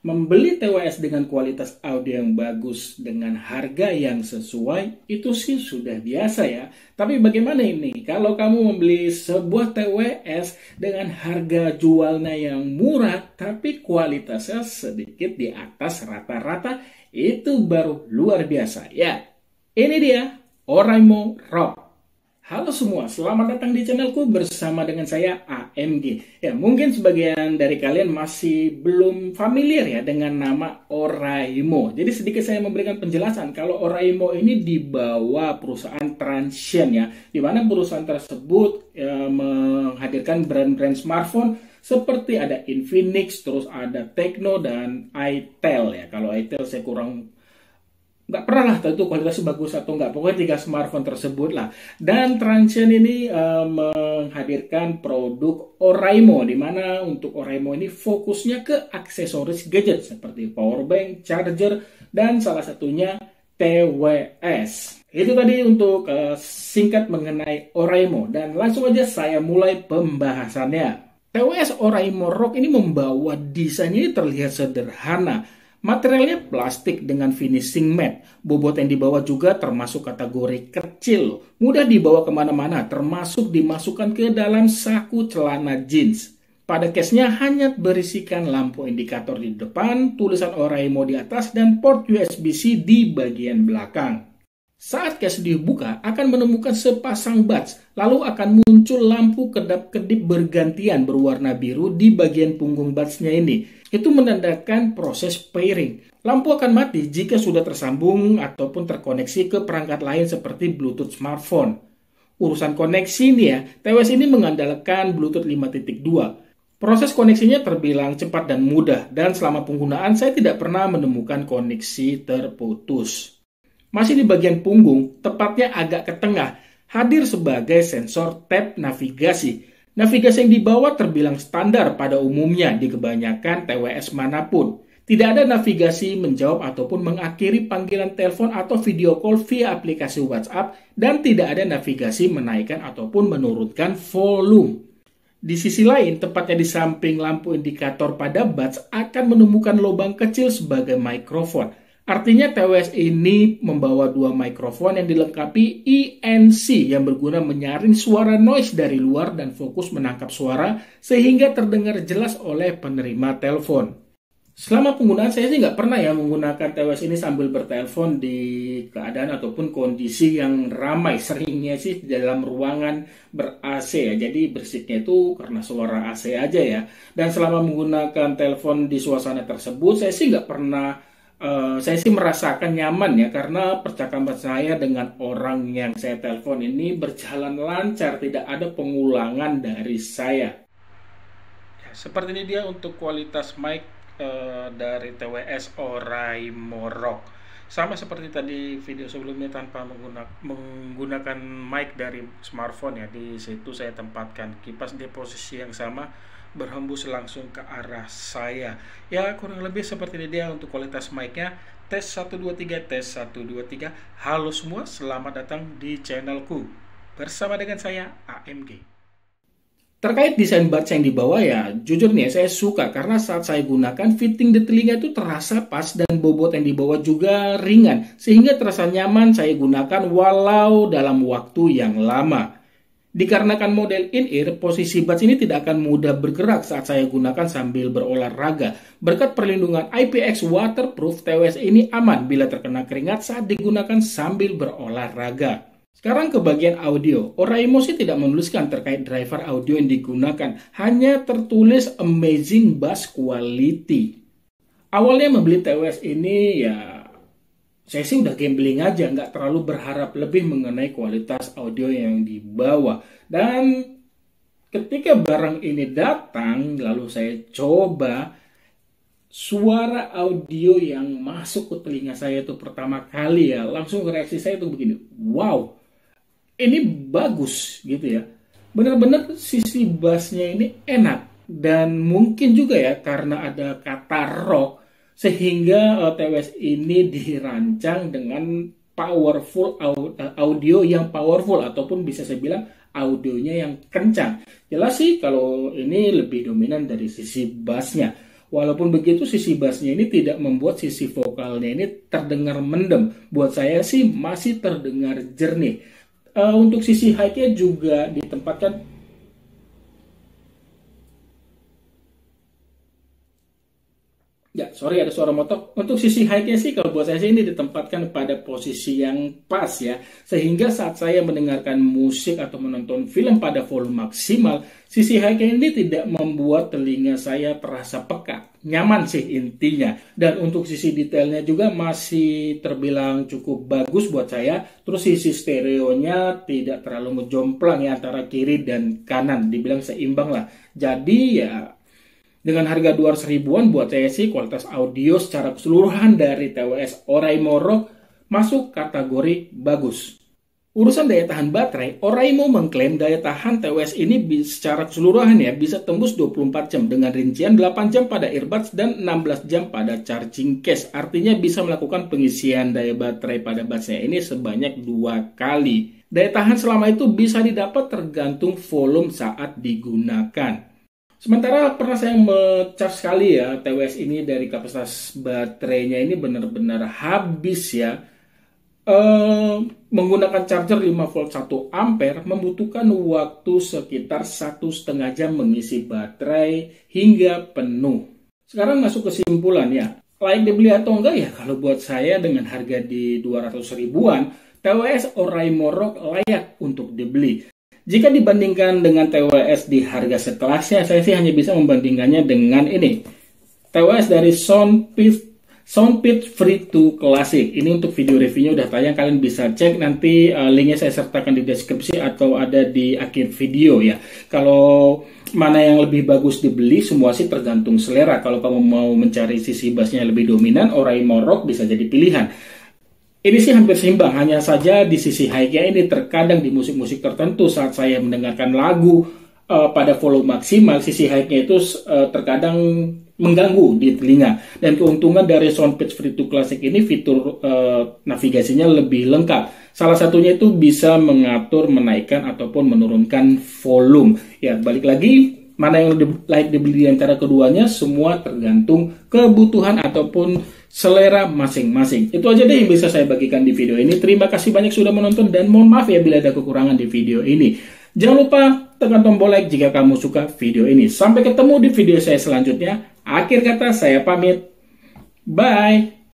Membeli TWS dengan kualitas audio yang bagus dengan harga yang sesuai itu sih sudah biasa ya. Tapi bagaimana ini kalau kamu membeli sebuah TWS dengan harga jualnya yang murah tapi kualitasnya sedikit di atas rata-rata, itu baru luar biasa ya. Ini dia Oraimo Rock. Halo semua, selamat datang di channelku bersama dengan saya AMG. Ya, mungkin sebagian dari kalian masih belum familiar ya dengan nama Oraimo. Jadi sedikit saya memberikan penjelasan kalau Oraimo ini di bawah perusahaan Transsion ya, di mana perusahaan tersebut menghadirkan brand-brand smartphone seperti ada Infinix, terus ada Tecno dan itel ya. Kalau itel saya nggak pernah lah tahu itu kualitasnya bagus atau nggak, pokoknya 3 smartphone tersebut lah. Dan Transsion ini menghadirkan produk Oraimo, di mana untuk Oraimo ini fokusnya ke aksesoris gadget seperti powerbank, charger, dan salah satunya TWS. Itu tadi untuk singkat mengenai Oraimo, dan langsung aja saya mulai pembahasannya. TWS Oraimo Rock ini membawa desainnya terlihat sederhana. Materialnya plastik dengan finishing matte. Bobot yang dibawa juga termasuk kategori kecil. Mudah dibawa kemana-mana, termasuk dimasukkan ke dalam saku celana jeans. Pada case-nya hanya berisikan lampu indikator di depan, tulisan Oraimo di atas, dan port USB-C di bagian belakang. Saat case dibuka, akan menemukan sepasang buds, lalu akan muncul lampu kedap-kedip bergantian berwarna biru di bagian punggung buds-nya ini. Itu menandakan proses pairing. Lampu akan mati jika sudah tersambung ataupun terkoneksi ke perangkat lain seperti Bluetooth smartphone. Urusan koneksi nih ya, TWS ini mengandalkan Bluetooth 5.2. Proses koneksinya terbilang cepat dan mudah, dan selama penggunaan saya tidak pernah menemukan koneksi terputus. Masih di bagian punggung, tepatnya agak ke tengah, hadir sebagai sensor tab navigasi. Navigasi yang dibawa terbilang standar pada umumnya di kebanyakan TWS manapun. Tidak ada navigasi menjawab ataupun mengakhiri panggilan telepon atau video call via aplikasi WhatsApp, dan tidak ada navigasi menaikkan ataupun menurunkan volume. Di sisi lain, tepatnya di samping lampu indikator pada buds akan menemukan lubang kecil sebagai mikrofon. Artinya TWS ini membawa 2 mikrofon yang dilengkapi ENC yang berguna menyaring suara noise dari luar dan fokus menangkap suara sehingga terdengar jelas oleh penerima telepon. Selama penggunaan saya sih nggak pernah ya menggunakan TWS ini sambil bertelepon di keadaan ataupun kondisi yang ramai. Seringnya sih di dalam ruangan ber-AC ya, jadi bersiknya itu karena suara AC aja ya. Dan selama menggunakan telepon di suasana tersebut saya sih nggak pernah saya sih merasakan nyaman ya, karena percakapan saya dengan orang yang saya telepon ini berjalan lancar, tidak ada pengulangan dari saya. Ya, seperti ini dia untuk kualitas mic dari TWS Oraimo Rock. Sama seperti tadi video sebelumnya tanpa menggunakan mic dari smartphone ya. Di situ saya tempatkan kipas di posisi yang sama, berhembus langsung ke arah saya. Ya, kurang lebih seperti ini dia untuk kualitas mic-nya. Tes 1 2 3, tes 1 2 3. Halo semua, selamat datang di channelku bersama dengan saya AMG. Terkait desain buds yang dibawa ya, jujur nih saya suka karena saat saya gunakan fitting di telinga itu terasa pas dan bobot yang dibawa juga ringan sehingga terasa nyaman saya gunakan walau dalam waktu yang lama. Dikarenakan model in-ear, posisi buds ini tidak akan mudah bergerak saat saya gunakan sambil berolahraga. Berkat perlindungan IPX waterproof, TWS ini aman bila terkena keringat saat digunakan sambil berolahraga. Sekarang ke bagian audio. Oraimo sih tidak menuliskan terkait driver audio yang digunakan, hanya tertulis amazing bass quality. Awalnya membeli TWS ini ya saya sih udah gambling aja, nggak terlalu berharap lebih mengenai kualitas audio yang dibawa. Dan ketika barang ini datang, lalu saya coba, suara audio yang masuk ke telinga saya itu pertama kali ya, langsung reaksi saya itu begini, wow, ini bagus gitu ya. Benar-benar sisi bassnya ini enak, dan mungkin juga ya karena ada kata rock, sehingga TWS ini dirancang dengan powerful audio yang powerful, ataupun bisa saya bilang audionya yang kencang. Jelas sih kalau ini lebih dominan dari sisi bassnya. Walaupun begitu, sisi bassnya ini tidak membuat sisi vokalnya ini terdengar mendem. Buat saya sih masih terdengar jernih. Untuk sisi high-nya juga ditempatkan. Ya, sorry ada suara motor. Untuk sisi high-nya sih kalau buat saya sih ini ditempatkan pada posisi yang pas ya. Sehingga saat saya mendengarkan musik atau menonton film pada volume maksimal, sisi high-nya ini tidak membuat telinga saya terasa peka. Nyaman sih intinya. Dan untuk sisi detailnya juga masih terbilang cukup bagus buat saya. Terus sisi stereonya tidak terlalu ngejomplang ya antara kiri dan kanan. Dibilang seimbang lah. Jadi ya, dengan harga 200 ribuan buat saya sih kualitas audio secara keseluruhan dari TWS Oraimo Rock masuk kategori bagus. Urusan daya tahan baterai, Oraimo mengklaim daya tahan TWS ini secara keseluruhan ya bisa tembus 24 jam dengan rincian 8 jam pada earbuds dan 16 jam pada charging case. Artinya bisa melakukan pengisian daya baterai pada budsnya ini sebanyak 2 kali. Daya tahan selama itu bisa didapat tergantung volume saat digunakan. Sementara pernah saya ngecas sekali ya, TWS ini dari kapasitas baterainya ini benar-benar habis ya. Menggunakan charger 5 volt 1 ampere membutuhkan waktu sekitar 1,5 jam mengisi baterai hingga penuh. Sekarang masuk kesimpulan ya, layak dibeli atau enggak ya? Kalau buat saya dengan harga di 200 ribuan, TWS Oraimo Rock layak untuk dibeli. Jika dibandingkan dengan TWS di harga sekelasnya, saya sih hanya bisa membandingkannya dengan ini. TWS dari Soundpit Free 2 Classic. Ini untuk video reviewnya udah tayang, kalian bisa cek nanti linknya saya sertakan di deskripsi atau ada di akhir video ya. Kalau mana yang lebih bagus dibeli, semua sih tergantung selera. Kalau kamu mau mencari sisi bassnya lebih dominan, Oraimo Rock bisa jadi pilihan. Ini sih hampir seimbang, hanya saja di sisi high-nya ini terkadang di musik-musik tertentu saat saya mendengarkan lagu pada volume maksimal, sisi high-nya itu terkadang mengganggu di telinga. Dan keuntungan dari Soundpitch Free 2 Classic ini fitur navigasinya lebih lengkap. Salah satunya itu bisa mengatur, menaikkan ataupun menurunkan volume. Ya, balik lagi, mana yang layak dibeli di antara keduanya, semua tergantung kebutuhan ataupun selera masing-masing. Itu aja deh yang bisa saya bagikan di video ini. Terima kasih banyak sudah menonton dan mohon maaf ya bila ada kekurangan di video ini. Jangan lupa tekan tombol like jika kamu suka video ini. Sampai ketemu di video saya selanjutnya. Akhir kata saya pamit. Bye.